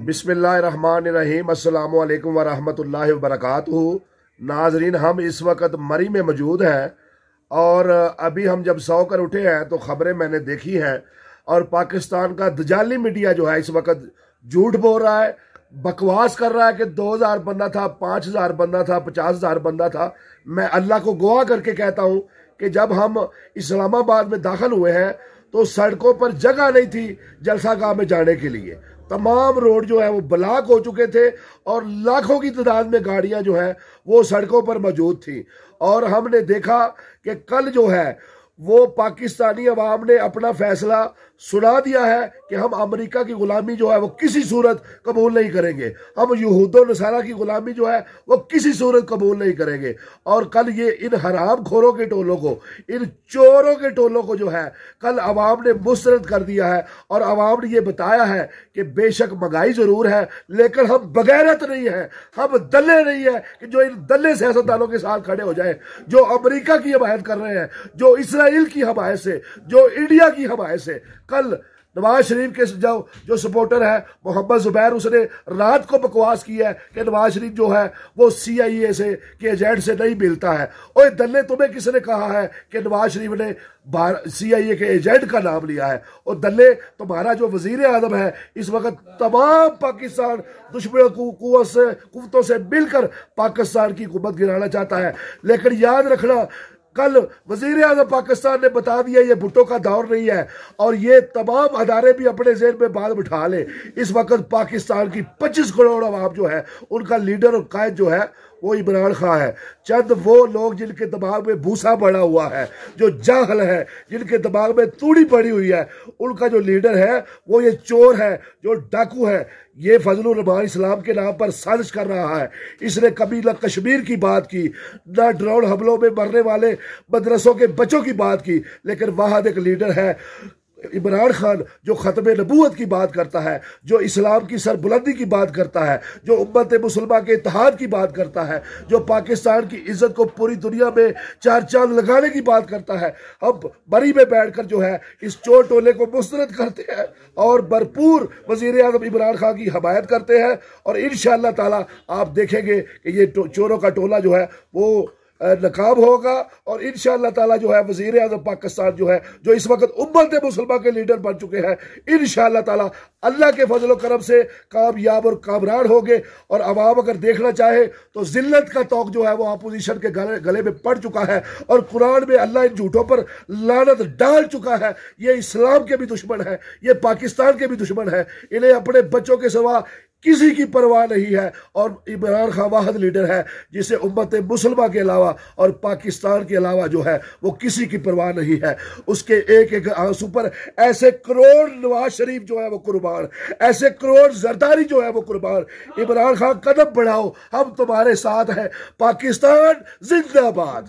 बिस्मिल्लाहिर्रहमानिर्रहीम अस्सलामु अलैकुम वरहमतुल्लाहि वबरकातुहू। नाजरीन, हम इस वक्त मरी में मौजूद हैं और अभी हम जब सो कर उठे हैं तो खबरें मैंने देखी हैं और पाकिस्तान का दजाली मीडिया जो है इस वक्त झूठ बोल रहा है, बकवास कर रहा है कि 2000 बंदा था, 5000 बंदा था, 50,000 बंदा था। मैं अल्लाह को गवाह करके कहता हूं कि जब हम इस्लामाबाद में दाखिल हुए हैं तो सड़कों पर जगह नहीं थी जलसागाह में जाने के लिए। तमाम रोड जो है वो ब्लॉक हो चुके थे और लाखों की तादाद में गाड़ियां जो है वो सड़कों पर मौजूद थी। और हमने देखा कि कल जो है वो पाकिस्तानी अवाम ने अपना फैसला सुना दिया है कि हम अमेरिका की गुलामी जो है वो किसी सूरत कबूल नहीं करेंगे, हम यहूदो नसारा की गुलामी जो है वो किसी सूरत कबूल नहीं करेंगे। और कल ये इन हराम खोरों के टोलों को, इन चोरों के टोलों को जो है कल अवाम ने मुस्तरद कर दिया है और अवाम ने ये बताया है कि बेशक महंगाई जरूर है लेकिन हम बगैरत नहीं है, हम दल्ले नहीं है कि जो इन दल्ले सियासतदानों के साथ खड़े हो जाए, जो अमेरिका की हमायत कर रहे हैं, जो इसराइल की हमायत से, जो इंडिया की हमायत से। कल नवाज शरीफ के जो सपोर्टर है मोहम्मद जुबैर, उसने रात को बकवास की है कि नवाज शरीफ जो है वो CIA से के एजेंट से नहीं मिलता है। ओए दल्ले, तुम्हें किसने कहा है कि नवाज शरीफ ने CIA के एजेंट का नाम लिया है? और दल्ले, तुम्हारा जो वजीर आजम है इस वक्त तमाम पाकिस्तान दुश्मन कुव्वतों से मिलकर पाकिस्तान की हुकूमत गिराना चाहता है। लेकिन याद रखना, कल वजीर आजम पाकिस्तान ने बता दिया ये भुट्टो का दौर नहीं है और ये तमाम अदारे भी अपने जेल में बात बिठा ले। इस वक्त पाकिस्तान की 25 करोड़ आवाम जो है उनका लीडर और कायद जो है वो इमरान खान है। चंद वो लोग जिनके दिमाग में भूसा पड़ा हुआ है, जो जाहल है, जिनके दिमाग में तूड़ी पड़ी हुई है, उनका जो लीडर है वो ये चोर है, जो डाकू है। ये फजलुर रहमान इस्लाम के नाम पर साजिश कर रहा है। इसने कभी न कश्मीर की बात की, न ड्रोन हमलों में मरने वाले मदरसों के बच्चों की बात की, लेकिन वहां एक लीडर है इमरान खान जो खत्म नबूवत की बात करता है, जो इस्लाम की सरबुलंदी की बात करता है, जो उम्मत मुसलमान के इत्तेहाद की बात करता है, जो पाकिस्तान की इज्जत को पूरी दुनिया में चार चांद लगाने की बात करता है। हम बरी में बैठकर जो है इस चोर टोले को मुस्तरद करते हैं और भरपूर वजीर आज़म इमरान खान की हमायत करते हैं। और इंशाअल्लाह ताला आप देखेंगे कि ये चोरों का टोला जो है वो नाकाम होगा और इंशाअल्लाह ताला जो है वजीर आज़म पाकिस्तान जो है, जो इस वक्त उम्मत मुसलमान के लीडर बन चुके हैं, इंशाअल्लाह ताला अल्लाह के फजल करम से कामयाब और कामरान होंगे। और अवाम अगर देखना चाहे तो जिल्लत का तौक जो है वो अपोजिशन के गले में पड़ चुका है और कुरान में अल्लाह इन झूठों पर लानत डाल चुका है। ये इस्लाम के भी दुश्मन है, ये पाकिस्तान के भी दुश्मन है, इन्हें अपने बच्चों के सिवा किसी की परवाह नहीं है। और इमरान खान वाहिद लीडर है जिसे उम्मत मुसलमान के अलावा और पाकिस्तान के अलावा जो है वो किसी की परवाह नहीं है। उसके एक एक आंसू पर ऐसे करोड़ नवाज शरीफ जो है वो कुर्बान, ऐसे करोड़ जरदारी जो है वो कुर्बान। इमरान खान कदम बढ़ाओ, हम तुम्हारे साथ हैं। पाकिस्तान जिंदाबाद।